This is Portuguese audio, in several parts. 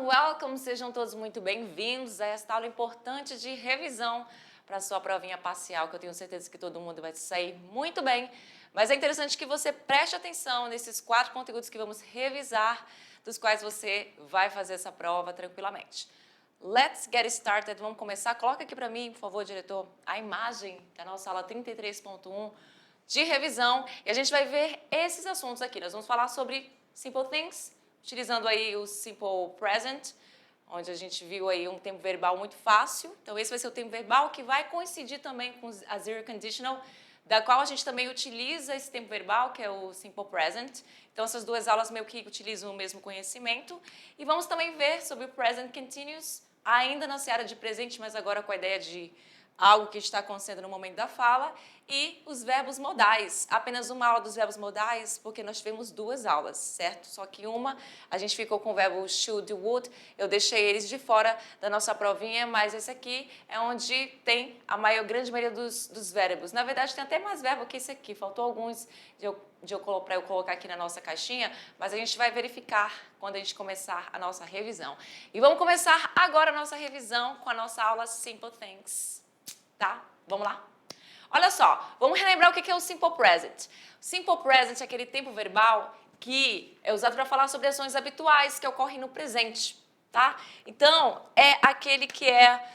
welcome! Sejam todos muito bem-vindos a esta aula importante de revisão para a sua provinha parcial, que eu tenho certeza que todo mundo vai sair muito bem. Mas é interessante que você preste atenção nesses 4 conteúdos que vamos revisar, dos quais você vai fazer essa prova tranquilamente. Let's get started. Vamos começar. Coloca aqui para mim, por favor, diretor, a imagem da nossa aula 33.1 de revisão. E a gente vai ver esses assuntos aqui. Nós vamos falar sobre simple things, utilizando aí o simple present, onde a gente viu aí um tempo verbal muito fácil. Então, esse vai ser o tempo verbal que vai coincidir também com a zero conditional, da qual a gente também utiliza esse tempo verbal, que é o simple present. Então, essas duas aulas meio que utilizam o mesmo conhecimento. E vamos também ver sobre o present continuous, ainda na seara de presente, mas agora com a ideia de algo que está acontecendo no momento da fala, e os verbos modais. Apenas uma aula dos verbos modais, porque nós tivemos 2 aulas, certo? Só que uma, a gente ficou com o verbo should, would, eu deixei eles de fora da nossa provinha, mas esse aqui é onde tem a grande maioria dos verbos. Na verdade, tem até mais verbo que esse aqui, faltou alguns para eu colocar aqui na nossa caixinha, mas a gente vai verificar quando a gente começar a nossa revisão. E vamos começar agora a nossa revisão com a nossa aula Simple Things. Tá? Vamos lá? Olha só, vamos relembrar o que é o Simple Present. O Simple Present é aquele tempo verbal que é usado para falar sobre ações habituais que ocorrem no presente, tá? Então, é aquele que é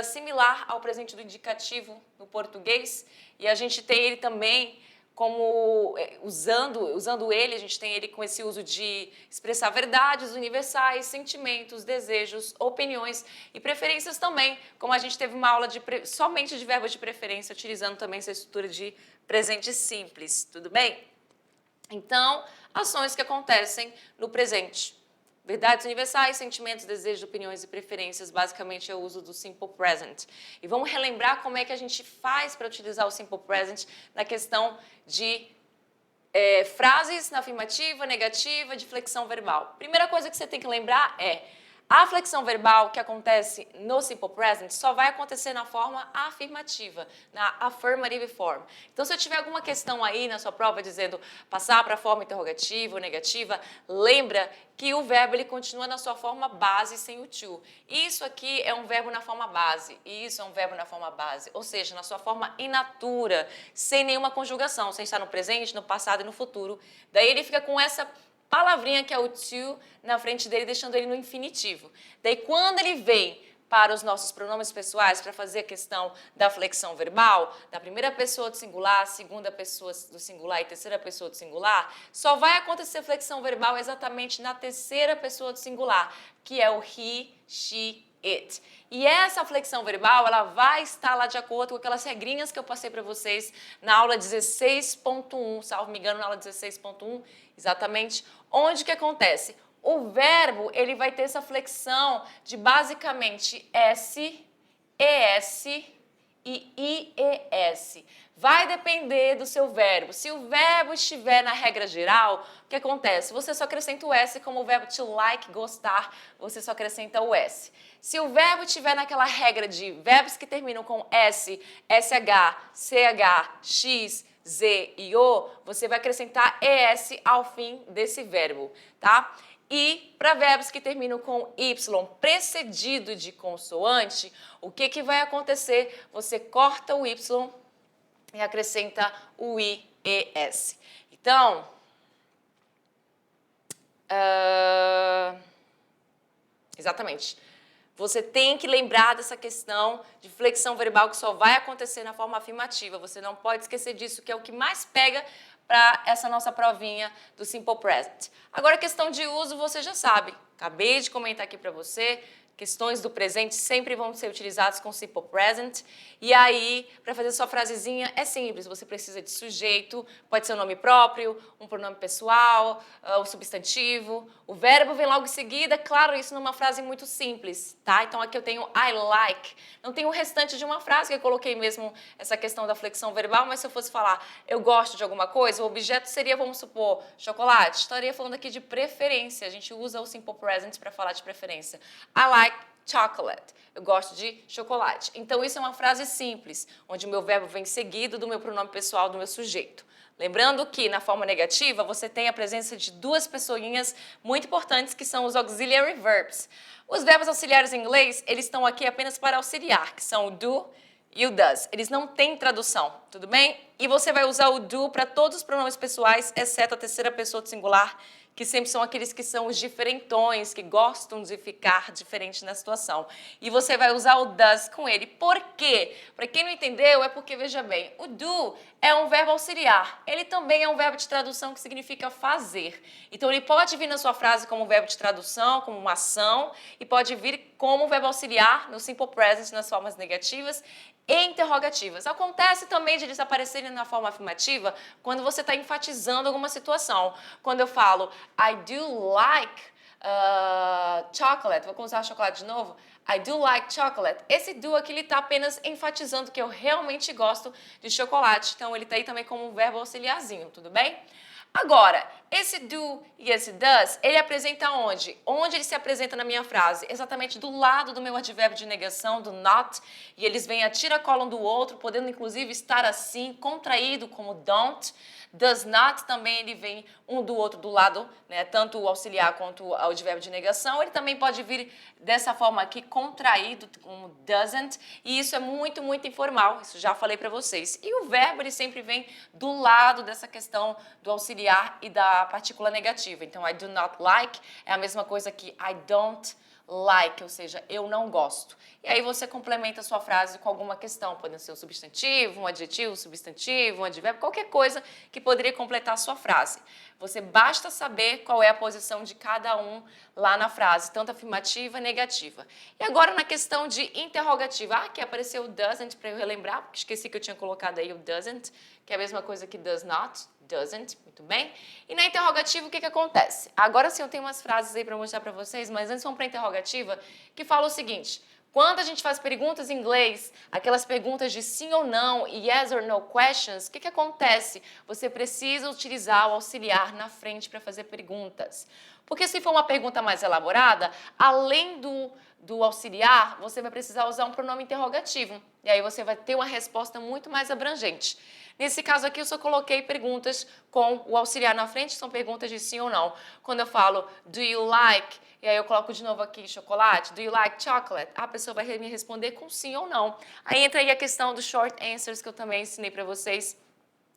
similar ao presente do indicativo no português, e a gente tem ele também como, usando ele, a gente tem ele com esse uso de expressar verdades universais, sentimentos, desejos, opiniões e preferências também, como a gente teve uma aula somente de verbos de preferência, utilizando também essa estrutura de presente simples, tudo bem? Então, ações que acontecem no presente. Verdades universais, sentimentos, desejos, opiniões e preferências, basicamente é o uso do Simple Present. E vamos relembrar como é que a gente faz para utilizar o Simple Present na questão de frases na afirmativa, negativa, de flexão verbal. Primeira coisa que você tem que lembrar é a flexão verbal que acontece no Simple Present só vai acontecer na forma afirmativa, na affirmative form. Então, se eu tiver alguma questão aí na sua prova dizendo passar para a forma interrogativa ou negativa, lembra que o verbo ele continua na sua forma base sem o to. Isso aqui é um verbo na forma base, e isso é um verbo na forma base, ou seja, na sua forma in natura, sem nenhuma conjugação, sem estar no presente, no passado e no futuro. Daí ele fica com essa palavrinha que é o to na frente dele, deixando ele no infinitivo. Daí, quando ele vem para os nossos pronomes pessoais, para fazer a questão da flexão verbal, da primeira pessoa do singular, segunda pessoa do singular e terceira pessoa do singular, só vai acontecer flexão verbal exatamente na terceira pessoa do singular, que é o he, she, it. E essa flexão verbal, ela vai estar lá de acordo com aquelas regrinhas que eu passei para vocês na aula 16.1, salvo me engano, na aula 16.1, exatamente, onde que acontece? O verbo, ele vai ter essa flexão de basicamente S, ES e IES. Vai depender do seu verbo. Se o verbo estiver na regra geral, o que acontece? Você só acrescenta o S, como o verbo to like, gostar, você só acrescenta o S. Se o verbo estiver naquela regra de verbos que terminam com S, SH, CH, X, Z e O, você vai acrescentar ES ao fim desse verbo, tá? E para verbos que terminam com Y precedido de consoante, o que vai acontecer? Você corta o Y e acrescenta o IES. Então, exatamente. Você tem que lembrar dessa questão de flexão verbal que só vai acontecer na forma afirmativa. Você não pode esquecer disso, que é o que mais pega para essa nossa provinha do Simple Present. Agora, a questão de uso, você já sabe. Acabei de comentar aqui para você. Questões do presente sempre vão ser utilizadas com Simple Present. E aí, para fazer sua frasezinha, é simples. Você precisa de sujeito, pode ser um nome próprio, um pronome pessoal, um substantivo. O verbo vem logo em seguida, claro, isso numa frase muito simples, tá? Então, aqui eu tenho I like. Não tem o restante de uma frase, que eu coloquei mesmo essa questão da flexão verbal, mas se eu fosse falar eu gosto de alguma coisa, o objeto seria, vamos supor, chocolate. Estaria falando aqui de preferência. A gente usa o Simple Present para falar de preferência. I like chocolate. Eu gosto de chocolate. Então, isso é uma frase simples, onde o meu verbo vem seguido do meu pronome pessoal, do meu sujeito. Lembrando que na forma negativa você tem a presença de duas pessoinhas muito importantes que são os auxiliary verbs. Os verbos auxiliares em inglês, eles estão aqui apenas para auxiliar, que são o do e o does. Eles não têm tradução, tudo bem? E você vai usar o do para todos os pronomes pessoais, exceto a terceira pessoa do singular, que sempre são aqueles que são os diferentões, que gostam de ficar diferente na situação. E você vai usar o does com ele. Por quê? Para quem não entendeu, é porque, veja bem, o do é um verbo auxiliar. Ele também é um verbo de tradução que significa fazer. Então, ele pode vir na sua frase como um verbo de tradução, como uma ação, e pode vir como um verbo auxiliar no simple present, nas formas negativas e interrogativas. Acontece também de eles aparecerem na forma afirmativa quando você está enfatizando alguma situação. Quando eu falo, I do like chocolate, vou usar chocolate de novo, I do like chocolate. Esse do aqui ele está apenas enfatizando que eu realmente gosto de chocolate. Então, ele está aí também como um verbo auxiliarzinho, tudo bem? Agora, esse do e esse does, ele apresenta onde? Onde ele se apresenta na minha frase? Exatamente do lado do meu advérbio de negação, do not, e eles vêm a tiracola um do outro, podendo inclusive estar assim, contraído como don't. Does not também ele vem um do outro do lado, né? Tanto o auxiliar quanto o advérbio de negação. Ele também pode vir dessa forma aqui, contraído, como doesn't, e isso é muito, muito informal, isso já falei para vocês. E o verbo, ele sempre vem do lado dessa questão do auxiliar e da partícula negativa. Então, I do not like é a mesma coisa que I don't like, ou seja, eu não gosto. E aí você complementa a sua frase com alguma questão, pode ser um substantivo, um adjetivo, um advérbio, qualquer coisa que poderia completar a sua frase. Você basta saber qual é a posição de cada um lá na frase, tanto afirmativa e negativa. E agora na questão de interrogativa, aqui apareceu o doesn't para eu relembrar, porque esqueci que eu tinha colocado aí o doesn't, que é a mesma coisa que does not, doesn't, muito bem. E na interrogativa, o que acontece? Agora sim eu tenho umas frases aí para mostrar para vocês, mas antes vamos para a interrogativa, que fala o seguinte: quando a gente faz perguntas em inglês, aquelas perguntas de sim ou não e yes or no questions, o que acontece? Você precisa utilizar o auxiliar na frente para fazer perguntas. Porque se for uma pergunta mais elaborada, além do auxiliar, você vai precisar usar um pronome interrogativo. E aí você vai ter uma resposta muito mais abrangente. Nesse caso aqui, eu só coloquei perguntas com o auxiliar na frente, são perguntas de sim ou não. Quando eu falo, do you like? E aí eu coloco de novo aqui chocolate, do you like chocolate? A pessoa vai me responder com sim ou não. Aí entra aí a questão dos short answers que eu também ensinei para vocês.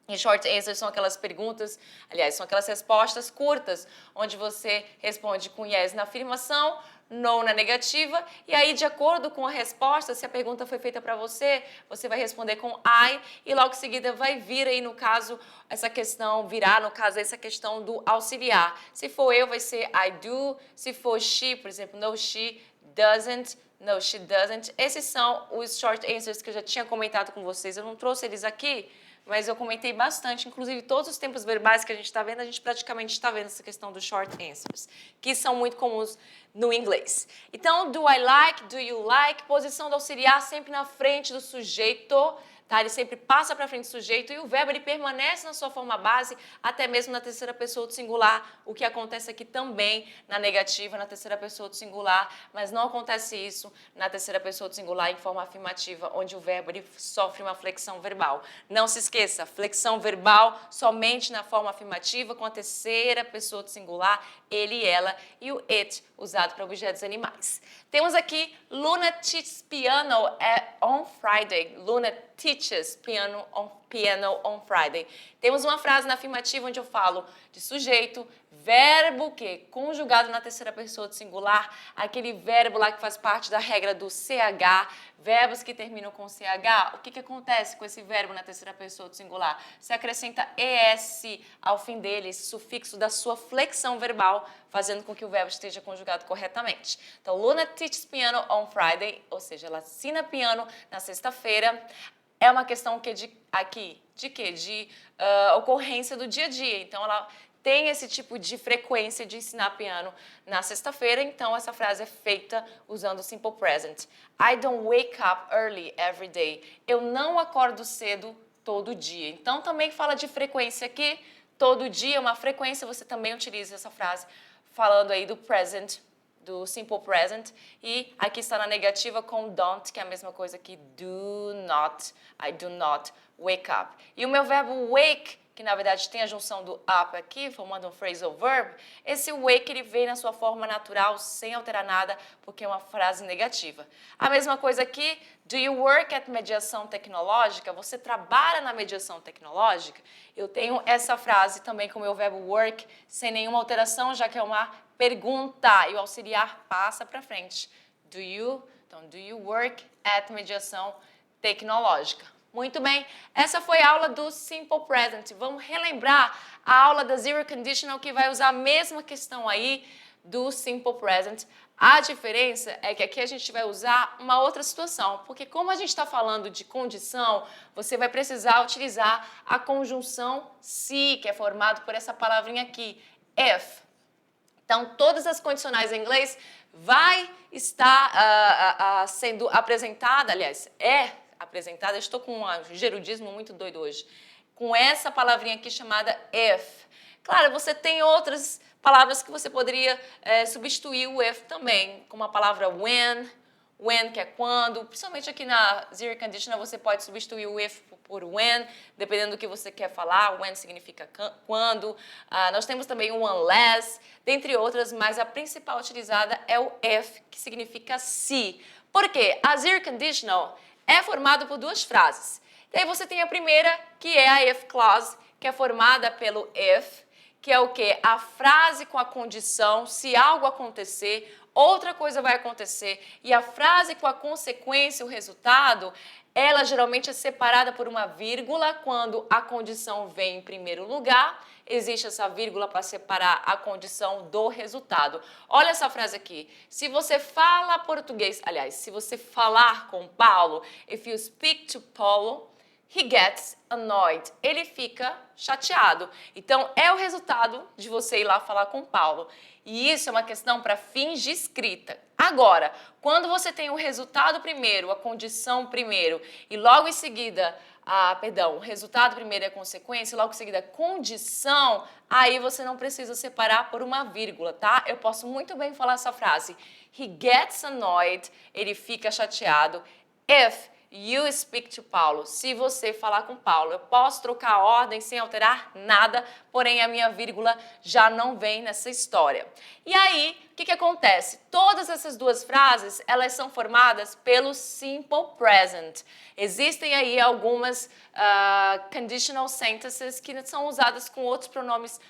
E short answers são aquelas perguntas, aliás, são aquelas respostas curtas, onde você responde com yes na afirmação, no na negativa, e aí, de acordo com a resposta, se a pergunta foi feita para você, você vai responder com I, e logo em seguida vai vir aí, no caso, essa questão, virá, no caso, essa questão do auxiliar. Se for eu, vai ser I do, se for she, por exemplo, no, she doesn't, no, she doesn't. Esses são os short answers que eu já tinha comentado com vocês, eu não trouxe eles aqui, mas eu comentei bastante, inclusive todos os tempos verbais que a gente está vendo, a gente praticamente está vendo essa questão dos short answers, que são muito comuns no inglês. Então, do I like, do you like, posição do auxiliar sempre na frente do sujeito, tá? Ele sempre passa para frente do sujeito e o verbo ele permanece na sua forma base até mesmo na terceira pessoa do singular, o que acontece aqui também na negativa, na terceira pessoa do singular, mas não acontece isso na terceira pessoa do singular em forma afirmativa, onde o verbo ele sofre uma flexão verbal. Não se esqueça, flexão verbal somente na forma afirmativa com a terceira pessoa do singular, ele e ela, e o it usado para objetos animais. Temos aqui Luna teaches piano on Friday. Luna teaches piano on Friday. Temos uma frase na afirmativa onde eu falo de sujeito, verbo que conjugado na terceira pessoa do singular, aquele verbo lá que faz parte da regra do CH, verbos que terminam com CH. O que acontece com esse verbo na terceira pessoa do singular? Você acrescenta ES ao fim dele, esse sufixo da sua flexão verbal, fazendo com que o verbo esteja conjugado corretamente. Então, Luna teaches piano on Friday, ou seja, ela ensina piano na sexta-feira. É uma questão que de quê? De ocorrência do dia a dia. Então, ela tem esse tipo de frequência de ensinar piano na sexta-feira, então essa frase é feita usando o simple present. I don't wake up early every day. Eu não acordo cedo todo dia. Então, também fala de frequência aqui. Todo dia, uma frequência, você também utiliza essa frase falando aí do present, do simple present, e aqui está na negativa com don't, que é a mesma coisa que do not, I do not wake up. E o meu verbo wake, que na verdade tem a junção do up aqui, formando um phrasal verb, esse wake ele vem na sua forma natural, sem alterar nada, porque é uma frase negativa. A mesma coisa aqui, do you work at mediação tecnológica? Você trabalha na mediação tecnológica? Eu tenho essa frase também com o meu verbo work, sem nenhuma alteração, já que é uma pergunta, e o auxiliar passa para frente. Do you work at mediação tecnológica? Muito bem, essa foi a aula do Simple Present. Vamos relembrar a aula da Zero Conditional que vai usar a mesma questão aí do Simple Present. A diferença é que aqui a gente vai usar uma outra situação, porque como a gente está falando de condição, você vai precisar utilizar a conjunção se, que é formado por essa palavrinha aqui, if. Então, todas as condicionais em inglês vai estar sendo apresentada, aliás, apresentada, estou com um gerudismo muito doido hoje, com essa palavrinha aqui chamada if. Claro, você tem outras palavras que você poderia substituir o if também, como a palavra when, que é quando, principalmente aqui na Zero Conditional você pode substituir o if por when, dependendo do que você quer falar, when significa quando. Nós temos também o unless, dentre outras, mas a principal utilizada é o if, que significa se. Por quê? A Zero Conditional é formado por duas frases. E aí você tem a primeira, que é a if clause, que é formada pelo if, que é o quê? A frase com a condição, se algo acontecer, outra coisa vai acontecer. E a frase com a consequência, o resultado, ela geralmente é separada por uma vírgula quando a condição vem em primeiro lugar. Existe essa vírgula para separar a condição do resultado. Olha essa frase aqui. Se você fala português, aliás, se você falar com Paulo, if you speak to Paulo, he gets annoyed. Ele fica chateado. Então, é o resultado de você ir lá falar com Paulo. E isso é uma questão para fins de escrita. Agora, quando você tem o resultado primeiro, a condição primeiro, e logo em seguida, o resultado primeiro é a consequência, e logo em seguida a condição, aí você não precisa separar por uma vírgula, tá? Eu posso muito bem falar essa frase. He gets annoyed, ele fica chateado, if you speak to Paulo. Se você falar com Paulo, eu posso trocar a ordem sem alterar nada, porém a minha vírgula já não vem nessa história. E aí, o que acontece? Todas essas duas frases, elas são formadas pelo Simple Present. Existem aí algumas conditional sentences que são usadas com outros pronomes,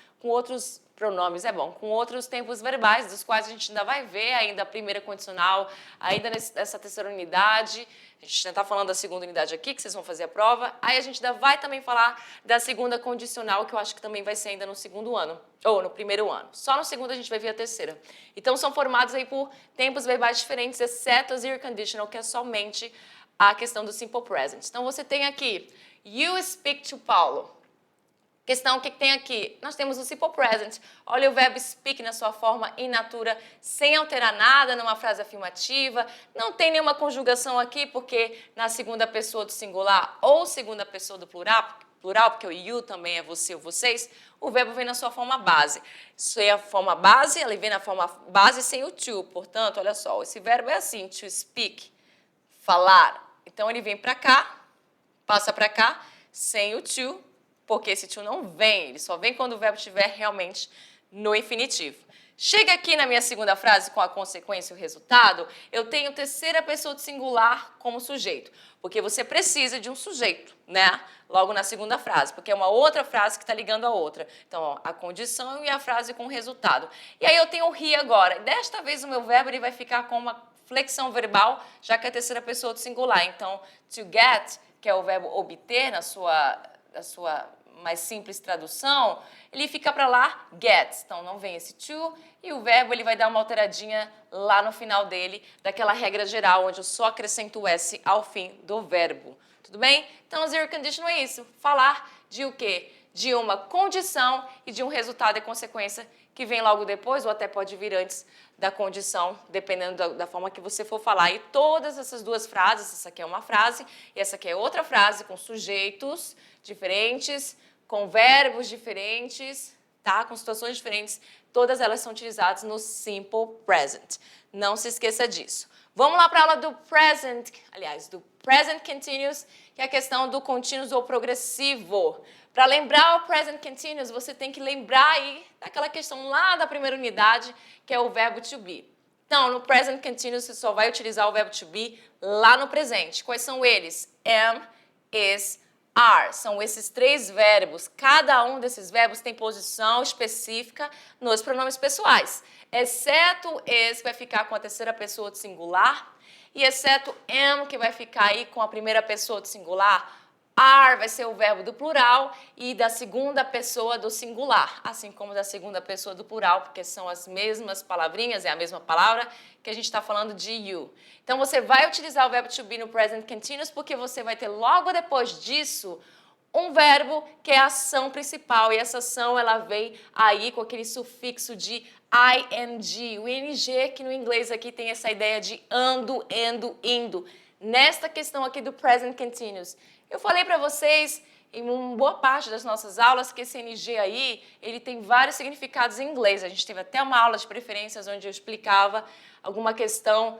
com outros tempos verbais, dos quais a gente ainda vai ver ainda a primeira condicional, ainda nessa terceira unidade. A gente já está falando da segunda unidade aqui, que vocês vão fazer a prova. Aí a gente ainda vai também falar da segunda condicional, que eu acho que também vai ser ainda no segundo ano, ou no primeiro ano. Só no segundo a gente vai ver a terceira. Então são formados aí por tempos verbais diferentes, exceto a Zero Conditional, que é somente a questão do Simple Present. Então você tem aqui, you speak to Paulo. Questão, o que tem aqui? Nós temos o Simple Present. Olha o verbo speak na sua forma in natura, sem alterar nada numa frase afirmativa. Não tem nenhuma conjugação aqui, porque na segunda pessoa do singular ou segunda pessoa do plural, porque o you também é você ou vocês, o verbo vem na sua forma base. Isso é a forma base, ele vem na forma base sem o to. Portanto, olha só, esse verbo é assim, to speak, falar. Então, ele vem para cá, passa para cá, sem o to, porque esse to não vem, ele só vem quando o verbo estiver realmente no infinitivo. Chega aqui na minha segunda frase com a consequência e o resultado, eu tenho terceira pessoa do singular como sujeito, porque você precisa de um sujeito, né? Logo na segunda frase, porque é uma outra frase que está ligando a outra. Então, ó, a condição e a frase com o resultado. E aí eu tenho o he agora. Desta vez o meu verbo ele vai ficar com uma flexão verbal, já que é a terceira pessoa do singular. Então, to get, que é o verbo obter na sua mais simples tradução, ele fica para lá, gets. Então, não vem esse to, e o verbo ele vai dar uma alteradinha lá no final dele, daquela regra geral, onde eu só acrescento o S ao fim do verbo. Tudo bem? Então, Zero Conditional é isso. Falar de o quê? De uma condição e de um resultado e consequência que vem logo depois, ou até pode vir antes da condição, dependendo da forma que você for falar. E todas essas duas frases, essa aqui é uma frase, e essa aqui é outra frase, com sujeitos diferentes, com verbos diferentes, tá? Com situações diferentes, todas elas são utilizadas no Simple Present. Não se esqueça disso. Vamos lá para a aula do present, aliás, do present continuous, que é a questão do contínuo ou progressivo. Para lembrar o present continuous, você tem que lembrar aí daquela questão lá da primeira unidade, que é o verbo to be. Então, no present continuous, você só vai utilizar o verbo to be lá no presente. Quais são eles? Am, is, are. São esses 3 verbos. Cada um desses verbos tem posição específica nos pronomes pessoais. Exceto is, que vai ficar com a terceira pessoa do singular. E exceto am, que vai ficar aí com a primeira pessoa do singular. Are vai ser o verbo do plural e da segunda pessoa do singular, assim como da segunda pessoa do plural, porque são as mesmas palavrinhas, é a mesma palavra que a gente está falando de you. Então, você vai utilizar o verbo to be no present continuous porque você vai ter logo depois disso um verbo que é a ação principal, e essa ação ela vem aí com aquele sufixo de ing, o ing que no inglês aqui tem essa ideia de ando, indo. Nesta questão aqui do present continuous, eu falei para vocês em uma boa parte das nossas aulas que esse NG aí, ele tem vários significados em inglês. A gente teve até uma aula de preferências onde eu explicava uma questão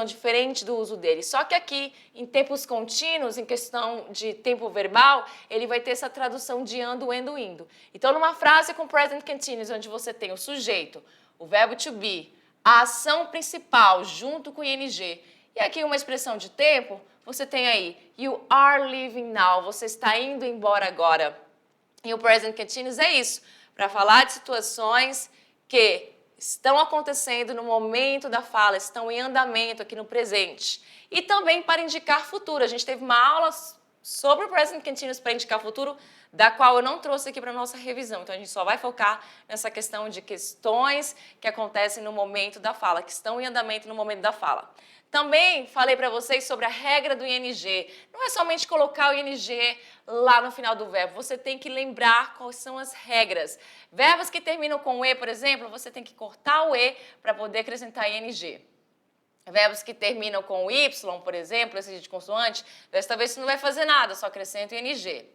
diferente do uso dele. Só que aqui, em tempos contínuos, em questão de tempo verbal, ele vai ter essa tradução de ando, indo. Então, numa frase com present continuous, onde você tem o sujeito, o verbo to be, a ação principal junto com o ing, e aqui uma expressão de tempo, você tem aí, you are leaving now, você está indo embora agora. E o present continuous é isso, para falar de situações que estão acontecendo no momento da fala, estão em andamento aqui no presente. E também para indicar futuro. A gente teve uma aula sobre o present continuous para indicar futuro, da qual eu não trouxe aqui para a nossa revisão. Então, a gente só vai focar nessa questão de questões que acontecem no momento da fala, que estão em andamento no momento da fala. Também falei para vocês sobre a regra do ing. Não é somente colocar o ing lá no final do verbo, você tem que lembrar quais são as regras. Verbos que terminam com e, por exemplo, você tem que cortar o e para poder acrescentar ing. Verbos que terminam com y, por exemplo, esse de consoante, desta vez você não vai fazer nada, só acrescenta o ing.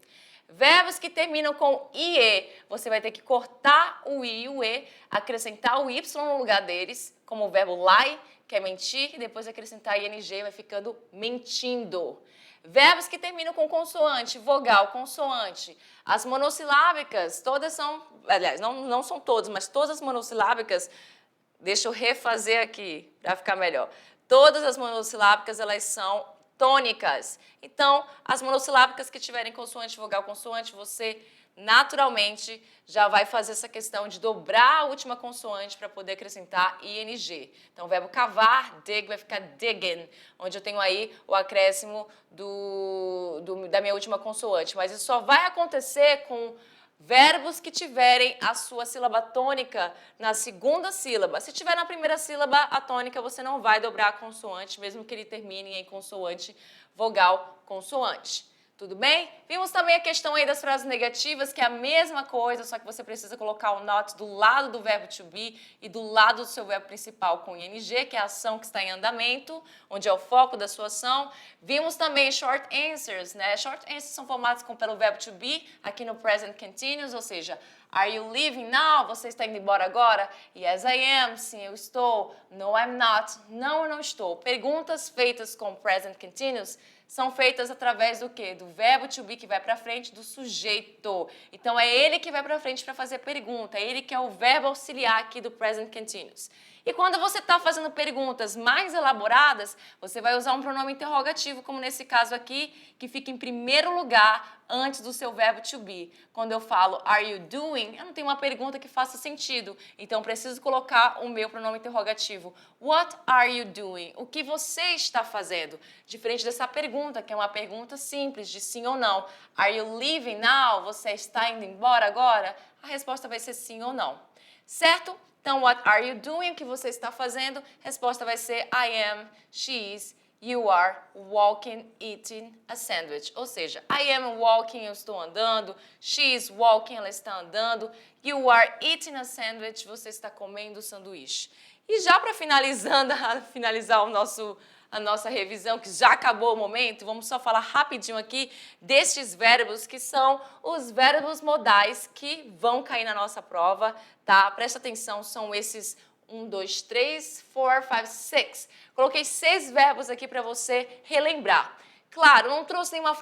Verbos que terminam com ie, você vai ter que cortar o i e o e, acrescentar o y no lugar deles, como o verbo lie, que é mentir, e depois acrescentar ing, vai ficando mentindo. Verbos que terminam com consoante, vogal, consoante. As monossilábicas, todas são, aliás, não são todas, mas todas as monossilábicas, deixa eu refazer aqui para ficar melhor. Todas as monossilábicas, elas são tônicas. Então, as monossilábicas que tiverem consoante, vogal, consoante, você naturalmente já vai fazer essa questão de dobrar a última consoante para poder acrescentar ing. Então, o verbo cavar, dig, vai ficar digging, onde eu tenho aí o acréscimo da minha última consoante. Mas isso só vai acontecer com verbos que tiverem a sua sílaba tônica na segunda sílaba. Se tiver na primeira sílaba a tônica, você não vai dobrar a consoante, mesmo que ele termine em consoante, vogal, consoante. Tudo bem? Vimos também a questão aí das frases negativas, que é a mesma coisa, só que você precisa colocar o not do lado do verbo to be e do lado do seu verbo principal com ing, que é a ação que está em andamento, onde é o foco da sua ação. Vimos também short answers, né? Short answers são formados pelo verbo to be, aqui no present continuous, ou seja, are you leaving now? Você está indo embora agora? Yes, I am. Sim, eu estou. No, I'm not. Não, eu não estou. Perguntas feitas com present continuous são feitas através do quê? Do verbo to be que vai para frente do sujeito. Então, é ele que vai para frente para fazer pergunta. É ele que é o verbo auxiliar aqui do present continuous. E quando você está fazendo perguntas mais elaboradas, você vai usar um pronome interrogativo, como nesse caso aqui, que fica em primeiro lugar antes do seu verbo to be. Quando eu falo are you doing, eu não tenho uma pergunta que faça sentido. Então, preciso colocar o meu pronome interrogativo. What are you doing? O que você está fazendo? Diferente dessa pergunta, que é uma pergunta simples, de sim ou não. Are you leaving now? Você está indo embora agora? A resposta vai ser sim ou não. Certo? Então, what are you doing? O que você está fazendo? Resposta vai ser I am, she is, you are walking, eating a sandwich. Ou seja, I am walking, eu estou andando. She is walking, ela está andando. You are eating a sandwich, você está comendo o sanduíche. E já para finalizar a nossa revisão, que já acabou o momento, vamos só falar rapidinho aqui destes verbos, que são os verbos modais que vão cair na nossa prova, tá? Presta atenção, são esses 1, 2, 3, 4, 5, 6. Coloquei 6 verbos aqui para você relembrar. Claro, não trouxe nenhuma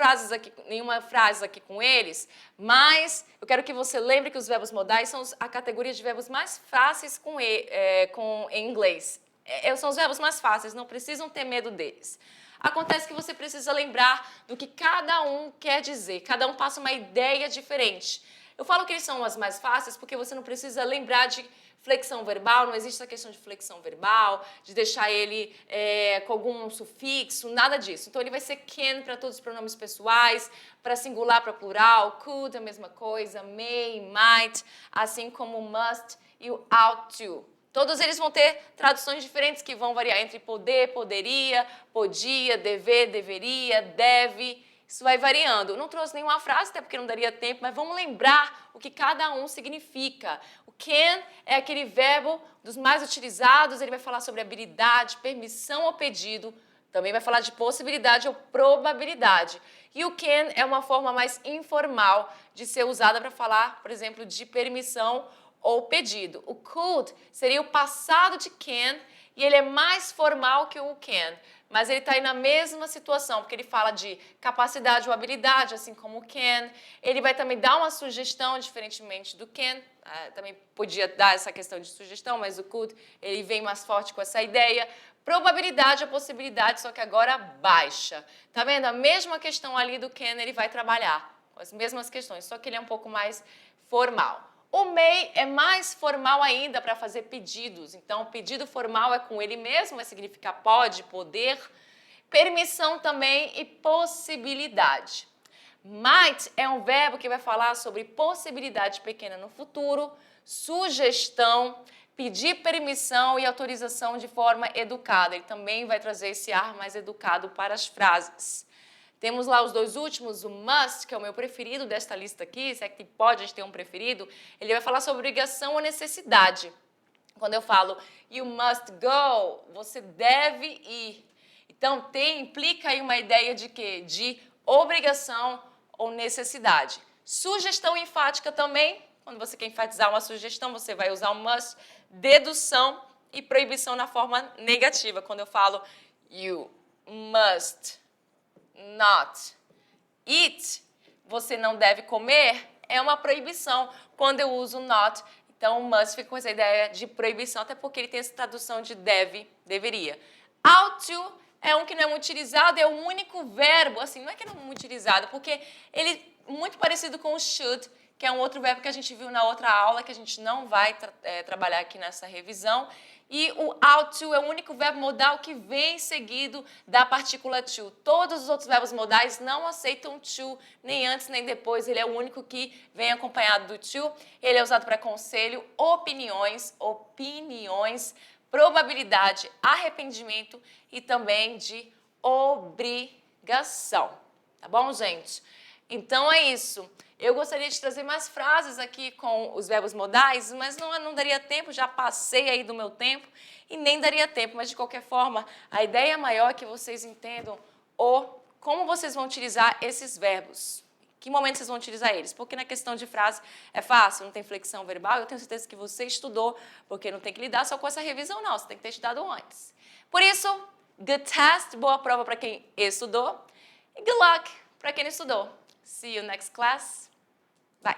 frase aqui com eles, mas eu quero que você lembre que os verbos modais são a categoria de verbos mais fáceis em inglês. São os verbos mais fáceis, não precisam ter medo deles. Acontece que você precisa lembrar do que cada um quer dizer, cada um passa uma ideia diferente. Eu falo que eles são as mais fáceis porque você não precisa lembrar de flexão verbal, não existe essa questão de flexão verbal, de deixar ele com algum sufixo, nada disso. Então ele vai ser can para todos os pronomes pessoais, para singular, para plural, could, a mesma coisa, may, might, assim como must e o ought to. Todos eles vão ter traduções diferentes que vão variar entre poder, poderia, podia, dever, deveria, deve. Isso vai variando. Não trouxe nenhuma frase, até porque não daria tempo, mas vamos lembrar o que cada um significa. O can é aquele verbo dos mais utilizados, ele vai falar sobre habilidade, permissão ou pedido, também vai falar de possibilidade ou probabilidade. E o can é uma forma mais informal de ser usada para falar, por exemplo, de permissão ou pedido. O could seria o passado de can e ele é mais formal que o can, mas ele está aí na mesma situação, porque ele fala de capacidade ou habilidade, assim como o can. Ele vai também dar uma sugestão, diferentemente do can. Também podia dar essa questão de sugestão, mas o could, ele vem mais forte com essa ideia. Probabilidade ou possibilidade, só que agora baixa. Tá vendo? A mesma questão ali do can, ele vai trabalhar com as mesmas questões, só que ele é um pouco mais formal. O may é mais formal ainda para fazer pedidos. Então, pedido formal é com ele mesmo, vai significar pode, poder. Permissão também e possibilidade. Might é um verbo que vai falar sobre possibilidade pequena no futuro, sugestão, pedir permissão e autorização de forma educada. Ele também vai trazer esse ar mais educado para as frases. Temos lá os dois últimos, o must, que é o meu preferido desta lista aqui, se é que pode a gente ter um preferido, ele vai falar sobre obrigação ou necessidade. Quando eu falo you must go, você deve ir. Então, implica aí uma ideia de quê? De obrigação ou necessidade. Sugestão enfática também, quando você quer enfatizar uma sugestão, você vai usar o must. Dedução e proibição na forma negativa, quando eu falo you must not eat, você não deve comer, é uma proibição quando eu uso not. Então, o must fica com essa ideia de proibição, até porque ele tem essa tradução de deve, deveria. Ought to é um que não é muito utilizado, é o único verbo, assim, não é que não é muito utilizado, porque ele é muito parecido com o should, que é um outro verbo que a gente viu na outra aula, que a gente não vai trabalhar aqui nessa revisão. E o ought to é o único verbo modal que vem seguido da partícula to. Todos os outros verbos modais não aceitam to, nem antes nem depois. Ele é o único que vem acompanhado do to. Ele é usado para conselho, opiniões, probabilidade, arrependimento e também de obrigação. Tá bom, gente? Então é isso. Eu gostaria de trazer mais frases aqui com os verbos modais, mas não daria tempo, já passei aí do meu tempo e nem daria tempo, mas de qualquer forma, a ideia maior é que vocês entendam como vocês vão utilizar esses verbos. Em que momento vocês vão utilizar eles? Porque na questão de frase é fácil, não tem flexão verbal, eu tenho certeza que você estudou, porque não tem que lidar só com essa revisão não, você tem que ter estudado antes. Por isso, good test, boa prova para quem estudou e good luck para quem não estudou. See you next class. Bye.